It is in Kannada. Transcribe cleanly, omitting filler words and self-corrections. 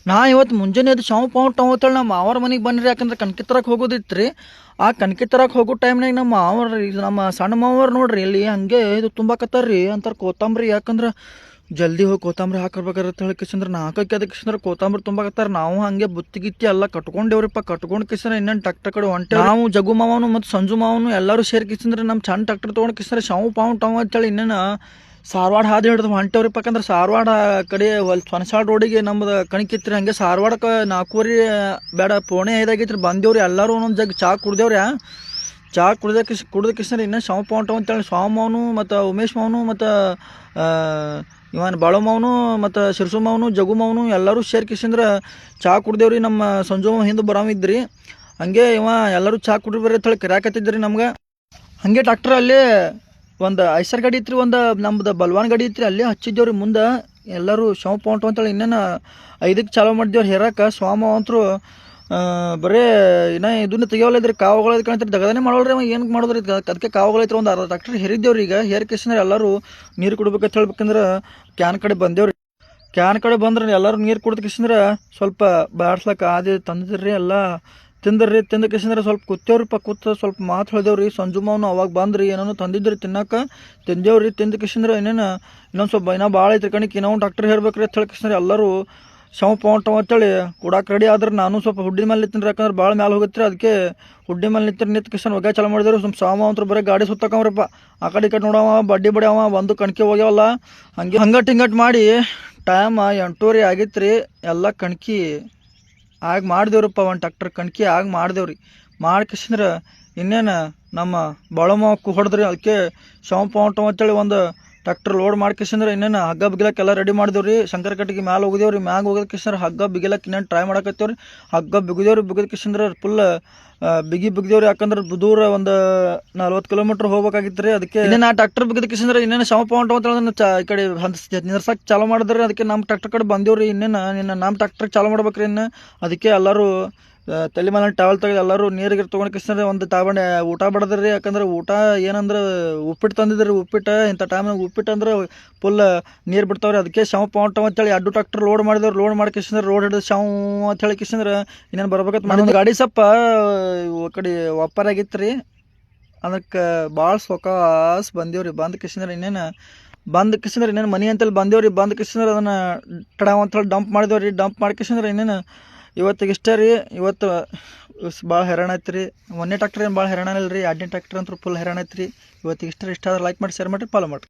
ನಾ ಇವತ್ತು ಮುಂಜಾನೆ ಎದ್ದು ಶಾವು ಪಾವು ಟವತ್ತೇಳಿ ನಮ್ಮ ಮಾವರ ಮನೆಗೆ ಬನ್ನಿರಿ, ಯಾಕಂದ್ರೆ ಕಣ್ಕಿ ತರಕ್ಕೆ ಹೋಗೋದಿತ್ತು ರೀ. ಆ ಕಣ್ಕಿ ತರಕ್ಕೆ ಹೋಗೋ ಟೈಮ್ನಾಗ ನಮ್ಮ ಮಾವರ ನಮ್ಮ ಸಣ್ಣ ಮಾವರು ನೋಡ್ರಿ ಇಲ್ಲಿ ಹಂಗೆ ಇದು ತುಂಬಾಕತ್ತಾರ ರೀ ಅಂತಾರೆ ಕೋತಂಬರಿ. ಯಾಕಂದ್ರೆ ಜಲ್ದಿ ಹೋಗಿ ಕೋತಂಬರಿ ಹಾಕರ್ಬೇಕಾರತ್ತೆ ಹೇಳಿ ಕಿಸಂದ್ರೆ ನಾಲ್ಕಕ್ಕೆ ಅದಕ್ಕೆ ಕಿಸಂದ್ರೆ ಕೋತಂಬರಿ ತುಂಬಾಕತ್ತಾರ. ನಾವು ಹಂಗೆ ಬುತ್ತಿ ಗಿತ್ತಿ ಎಲ್ಲ ಕಟ್ಕೊಂಡೇವ್ರಿಪ್ಪ. ಕಟ್ಕೊಂಡು ಕಿಸಂದ್ರೆ ಇನ್ನೇನು ಟ್ಯಾಕ್ಟರ್ ಕಡೆ ಹೊಂಟೆ. ನಾವು ಜಗು ಮಾವನು ಮತ್ತು ಸಂಜು ಮಾವನು ಎಲ್ಲರೂ ಸೇರಿ ಕಿಸಂದ್ರೆ ನಮ್ಮ ಸಣ್ಣ ಟ್ಯಾಕ್ಟರ್ ತೊಗೊಂಡು ಕಿಸಂದ್ರೆ ಶಾವು ಪಾವು ಟವ್ ಅಂತೇಳಿ ಇನ್ನೇನು ಸಾರವಾಡ ಹಾದಿ ಹಿಡಿದು ಹೊಂಟೇವ್ರಿಪ್ಪ. ಯಾಕಂದ್ರೆ ಸಾರವಾಡ ಕಡೆ ಹೊನಸಾಳ ರೋಡಿಗೆ ನಮ್ದು ಕಣಿಕಿತ್ರಿ. ಹಂಗೆ ಸಾರವಾಡಕ್ಕೆ 4:15 ಬೇಡ 4:45 ಬಂದೇವ್ರಿ. ಎಲ್ಲರೂ ಒಂದೊಂದು ಜಗ್ ಚಾ ಕುಡ್ದೇವ್ರಿ. ಚಾ ಕುಡ್ದ ಕಿಸಂದ್ರೆ ಇನ್ನೂ ಶಾವು ಪಾವು ಟವ್ ಅಂತೇಳಿ ಸ್ವಾಮಿ ಮಾವನು ಮತ್ತು ಉಮೇಶ್ ಮಾವನು ಮತ್ತು ಇವನ್ ಬಾಳು ಮಾವನು ಮತ್ತು ಶಿರ್ಸು ಮಾವನು ಜಗು ಮಾವನು ಎಲ್ಲರೂ ಸೇರಿ ಕಿಸಂದ್ರೆ ಚಾ ಕುಡ್ದೇವ್ರಿ. ನಮ್ಮ ಸಂಜು ಮಾವ ಹಿಂದೆ ಬರಾಮಿದ್ರಿ. ಹಂಗೆ ಎಲ್ಲರೂ ಚಾ ಕುಡ್ರಿ ಬರ್ರಿ ಅಂತ ಹೇಳಿ ಕರ್ಯಾಕತ್ತಿದ್ರಿ ನಮ್ಗೆ. ಹಂಗೆ ಟ್ಯಾಕ್ಟರ್ ಅಲ್ಲಿ ಒಂದು ಐಸರ್ ಗಾಡಿ ಇತ್ತು ರೀ, ಒಂದು ನಮ್ದು ಬಲ್ವಾನ್ ಗಾಡಿ ಇತ್ತು ರೀ. ಅಲ್ಲೇ ಹಚ್ಚಿದ್ದೇವ್ರಿ. ಮುಂದೆ ಎಲ್ಲರೂ ಶಾವು ಪಾವು ಅಂತೇಳಿ ಇನ್ನೇನು 5ಕ್ಕೆ ಚಾಲೂ ಮಾಡಿದೇವ್ರಿ ಹೇರಕ್ಕೆ. ಸ್ವಾಮ ಅಂತರು ಬರೀ ಇನ್ನೂ ಇದನ್ನ ತೆಗಿಯೋಲ್ಲೈತ್ರಿ. ಕಾವುಗಳೈತೆ ಕಾಣ್ತೀರಿ, ದಗದನೇ ಮಾಡೋಲ್ರಿ ಅವ. ಏನು ಮಾಡೋದ್ರಿ ಅದಕ್ಕೆ ಕಾವುಗಳೈತ್ರಿ. ಒಂದು ಅರ್ಧ ಟ್ಯಾಕ್ಟರ್ ಹೇರಿದ್ದೇವ್ರಿ. ಈಗ ಹೇರ್ಕೇಸಿಂದ್ರೆ ಎಲ್ಲರೂ ನೀರು ಕುಡ್ಬೇಕಂತ ಹೇಳ್ಬೇಕಂದ್ರೆ ಕ್ಯಾನ್ ಕಡೆ ಬಂದೇವ್ರಿ. ಕ್ಯಾನ್ ಕಡೆ ಬಂದ್ರೆ ಎಲ್ಲರೂ ನೀರು ಕುಡ್ದಕಿಸಂದ್ರೆ ಸ್ವಲ್ಪ ಬಾಡ್ಸ್ಲಕ್ಕ ಆದಿ ತಂದಿದ್ರಿ. ಎಲ್ಲ ತಿಂದ್ರಿ. ತಿಂದಕಿಸಂದ್ರೆ ಸ್ವಲ್ಪ ಕೂತೇವ್ರಿಪ್ಪ. ಕೂತ ಸ್ವಲ್ಪ ಮಾತು ಹೇಳ್ದೇವ್ರಿ. ಸಂಜು ಮಾವನು ಅವಾಗ ಬಂದ್ರಿ, ಏನೋ ತಂದಿದ್ರಿ ತಿನ್ನಕ್ಕೆ. ತಿಂದೇವ್ರಿ. ತಿಂದಕಿಸಂದ್ರೆ ಇನ್ನೇನು ಇನ್ನೊಂದು ಸ್ವಲ್ಪ ಇನ್ನೂ ಭಾಳ ಐತ್ರಿ ಕಣಿಕೆ. ಇನ್ನೊಂದು ಟ್ಯಾಕ್ಟರ್ ಹೇರ್ಬೇಕ್ರಿ ಅಂತ ಹೇಳ್ಕಿಸಂದ್ರೆ ಎಲ್ಲರೂ ಶಾವು ಪಾವು ಟವ್ ಅಂತೇಳಿ ಕೊಡಕ್ಕೆ ರೆಡಿ ಆದ್ರೆ ನಾನು ಸ್ವಲ್ಪ ಹುಡ್ಡಿ ಮೇಲೆ ನಿಂತೀನಿ. ಯಾಕಂದ್ರೆ ಭಾಳ ಮ್ಯಾಲೆ ಹೋಗುತ್ತೆ. ಅದಕ್ಕೆ ಹುಡ್ಡಿ ಮೇಲೆ ನಿಂತು ಕಿಸನ್ ಒಗ್ಗ ಚಾಲು ಮಾಡಿದ್ರು. ಸ್ವಲ್ಪ ಸಾಮ ಅಂತರು ಬರೀ ಗಾಡಿ ಸುತ್ತಕವ್ರಪ್ಪ. ಆ ಕಡೆ ಈ ಕಡೆ ನೋಡವ ಬಡ್ಡಿ ಬಡಿಯವ. ಒಂದು ಕಣ್ಕೆ ಹೋಗ್ಯಾವಲ್ಲ. ಹಂಗಟ್ ಹಿಂಗಟ್ ಮಾಡಿ ಟೈಮ್ 8:30 ಆಗಿತ್ತು ರೀ. ಎಲ್ಲ ಕಣ್ಕಿ ಆಗ ಮಾಡಿದೇವ್ರಪ್ಪ. ಒಂದು ಟ್ಯಾಕ್ಟರ್ ಕಣ್ಕಿ ಆಗ ಮಾಡಿದೇವ್ರಿ. ಮಾಡ್ಕಿಸಂದ್ರೆ ಇನ್ನೇನು ನಮ್ಮ ಬಾಳಮ್ಮ ಹೊಡೆದ್ರಿ. ಅದಕ್ಕೆ ಶಾವು ಪಾವು ಟವ್ ಅಂತೇಳಿ ಒಂದು ಟ್ಯಾಕ್ಟರ್ ಲೋಡ್ ಮಾಡ್ಕಿಸಂದ್ರೆ ಇನ್ನೇನು ಹಗ್ಗ ಬಿಗಿಲಕ್ಕೆಲ್ಲ ರೆಡಿ ಮಾಡಿದೇವ್ರಿ. ಶಂಕರ ಕಟ್ಟಿಗೆ ಮ್ಯಾಲೆ ಹೋಗಿದೇವ್ರಿ. ಮ್ಯಾಗ ಹೋಗೋದಕ್ಕಿಸಂದ್ರೆ ಹಗ್ಗ ಬಿಗಿಲಕ್ಕೆ ಇನ್ನೇನು ಟ್ರೈ ಮಾಡಕತ್ತೇವ್ರಿ. ಹಗ್ಗ ಬಿಗಿದೇವ್ರಿ. ಬಿಗಿದಕ್ಕಿಸಂದ್ರೆ ಫುಲ್ ಬಿಗಿದೇವ್ರಿ. ಯಾಕಂದ್ರೆ ದೂರ ಒಂದು 40 ಕಿಲೋಮೀಟ್ರ್ ಹೋಗ್ಬೇಕಾಗಿತ್ತು ರೀ. ಅದಕ್ಕೆ ಇನ್ನೇನು ಆ ಟ್ಯಾಕ್ಟರ್ ಬಿಗಿದಕ್ಕಿಸಂದ್ರೆ ಇನ್ನೇನು ಶಾವು ಪಾವು ಟವ್ ಅಂತ ಈ ಕಡೆ ನಿರ್ಸಕ್ಕೆ ಚಾಲು ಮಾಡಿದ್ರಿ. ಅದಕ್ಕೆ ನಮ್ಮ ಟ್ಯಾಕ್ಟರ್ ಕಡೆ ಬಂದೇವ್ರಿ. ಇನ್ನೇನು ನಮ್ಮ ಟ್ಯಾಕ್ಟರ್ ಚಾಲು ಮಾಡ್ಬೇಕ್ರಿ ಇನ್ನು. ಅದಕ್ಕೆ ಎಲ್ಲರೂ ತಲೆ ಮೇಲೆ ಟವಲ್ ತೆಗೆದು ಎಲ್ಲರೂ ನೀರಿಗೆ ತೊಗೊಂಡು ಕಿಸಂದ್ರೆ ಒಂದು ತಗೊಂಡೆ ಊಟ ಬಡದ್ರಿ. ಯಾಕಂದ್ರೆ ಊಟ ಏನಂದ್ರೆ ಉಪ್ಪಿಟ್ಟು ತಂದಿದ್ರಿ. ಉಪ್ಪಿಟ್ಟು ಇಂಥ ಟೈಮ್ನಾಗ ಉಪ್ಪಿಟ್ಟು ಅಂದ್ರೆ ಫುಲ್ ನೀರು ಬಿಡ್ತಾವ್ರಿ. ಅದಕ್ಕೆ ಶಾವು ಪಾವು ಟವ್ ಅಂತೇಳಿ 2 ಟ್ಯಾಕ್ಟರ್ ಲೋಡ್ ಮಾಡಿದವ್ರು. ಲೋಡ್ ಮಾಡಿ ಕಿಸಂದ್ರೆ ರೋಡ್ ಹಿಡಿದು ಶಾವು ಅಂತ ಹೇಳಿ ಕಿಸಂದ್ರೆ ಇನ್ನೇನು ಬರ್ಬೇಕಂತ ಮಾಡಿದ್ವಿ. ಗಾಡಿ ಸ್ವಲ್ಪ ಕಡೆ ಒಪ್ಪರ್ ಆಗಿತ್ತು ರೀ. ಅದಕ್ಕೆ ಭಾಳ ಸೊಕಾಸ್ ಬಂದೇವ್ರಿ. ಬಂದು ಕಿಸಂದ್ರೆ ಇನ್ನೇನು ಮನೆ ಅಂತೇಳಿ ಬಂದೇವ್ರಿ. ಬಂದು ಕಿಸಂದ್ರೆ ಅದನ್ನು ಟಡಾವ್ ಅಂತೇಳಿ ಡಂಪ್ ಮಾಡಿದೇವ್ರಿ. ಡಂಪ್ ಮಾಡಿ ಕಿಸಂದ್ರೆ ಇನ್ನೇನು ಇವತ್ತಿಗೆ ಇಷ್ಟೇ ರೀ. ಇವತ್ತು ಭಾಳ ಹೈರಾಣ ಐತೆ ರೀ. 1ನೇ ಟ್ಯಾಕ್ಟರ್ ಏನು ಭಾಳ ಹೈರಾಣ ಇಲ್ಲ ರೀ. 2ನೇ ಟ್ಯಾಕ್ಟರ್ ಅಂತೂ ಫುಲ್ ಹೈರಾಣ ಐತೆ ರೀ. ಇವತ್ತಿಗೆ ಇಷ್ಟ ಆದ್ರೆ ಲೈಕ್ ಮಾಡಿ, ಶೇರ್ ಮಾಡಿರಿ, ಫಾಲೋ ಮಾಡಿರಿ.